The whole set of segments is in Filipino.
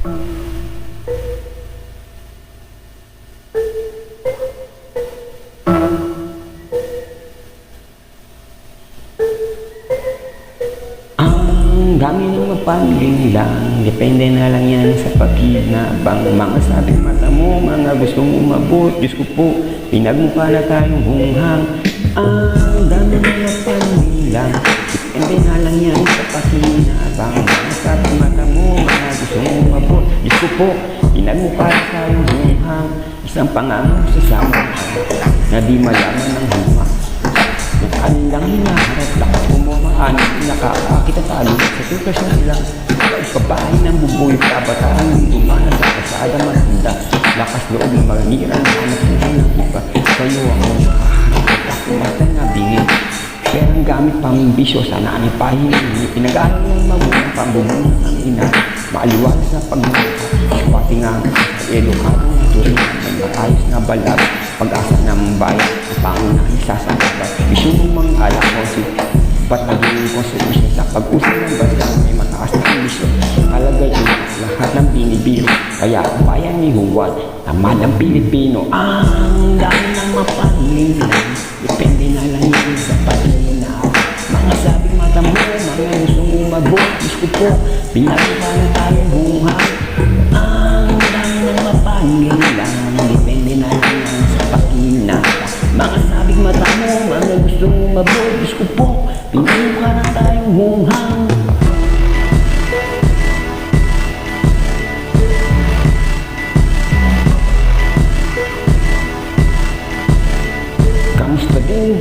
Ang dami ng mapangling lang, depende na lang yan sa pakinabang. Mga sabing mata mo, mga gustong umabot, Diyos ko po, pinagmukha na tayong hunghang. Ang dami ng mapangling lang, depende na lang yan sa pakinabang. Mga sabing mata mo, mga gustong umabot, Diyos ko po, pinagmukha na tayong hunghang. Isang pangangaw sa sama na di malaman ng huma. Yung kanilang hinaharap, lakas bumamaan, nakakakita talo sa tutas na ilang pagpapahay ng buboy, kabataan ng dumana sa kasada matanda, lakas loob ng maganiran, hanap-buhay ng iba. Sa'yo ako nakaharap at ako mata na bingin. Pero ang gamit pamimbisyo, sana anipahin, pinag-aaral ng mabulang pambubunang ng ina, maaliwala sa pagmumukha, swati nga edukado na turin, may matayos na balag, pag-asa ng bayan, pangunang isasababat. Isyo mong mga alak mo si ba't naging konstitusyon sa pag-usap ng bansa, may mataas na emisyon. Kalagay ito lahat ng binibiro, kaya ang bayan ni Juan, tamad ang Pilipino. Ang dami ng mapangling lang, depende na lang yun sa patininaw. Mga sabing mata mo, mga gustong umabot, Diyos ko po, pinagawa na tayong bunghang. Ang dami ng mapangling lang, depende na lang yan sa patininaw. Mga sabing mata mo, mga gustong umabot, Diyos ko po, pinagawa na tayong bunghang. Kamusta din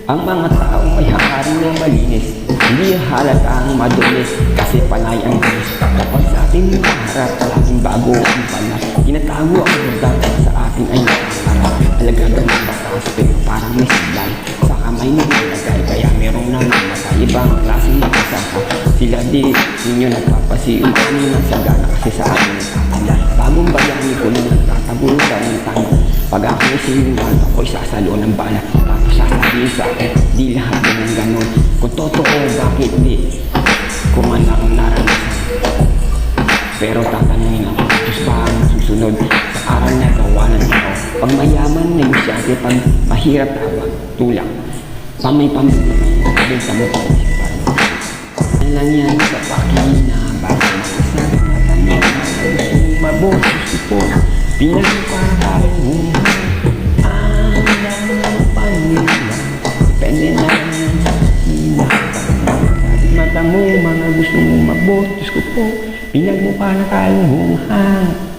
ang mga tao ay hari na malinis, hindi halata ang madulis kasi panay ang bilis. Kapag sa ating harap, laging bago ang pala, tinatago ang lugar sa ating ay nakakara. Alagagan ng batas pero parang may siglay sa kamay na nilagay, kaya merong namamatay ibang klaseng makasaka. Sila di ninyo nagpapasiun kami ng sagana kasi sa amin nagkakala. Bagong bayani ko nung nagtatagulan ng tanong, pag ako'y sinuwan, ako'y sasalo ng bala. Tapos sasabihin sa akin, di lahat ng ganon. Kung totoo, bakit di? Kung ano ang naranasan. Pero tatanungin ako, Diyos ba ang susunod sa aral na gawa ng tao? Pag mayaman, negosyante, pag mahirap tawag, tulak. Pag may pamilya, benta mo pa siya para ano lang yan sa pakinabang. Masasabi natin niya, mabos, Diyos ko po, pinagmukha tayong hunghang. Ang dami ng pangyayaman, depende na lang yan sa pakinabang. Mata mo, mga gustong umabot, Diyos ko po, pinagmukha na tayong hunghang.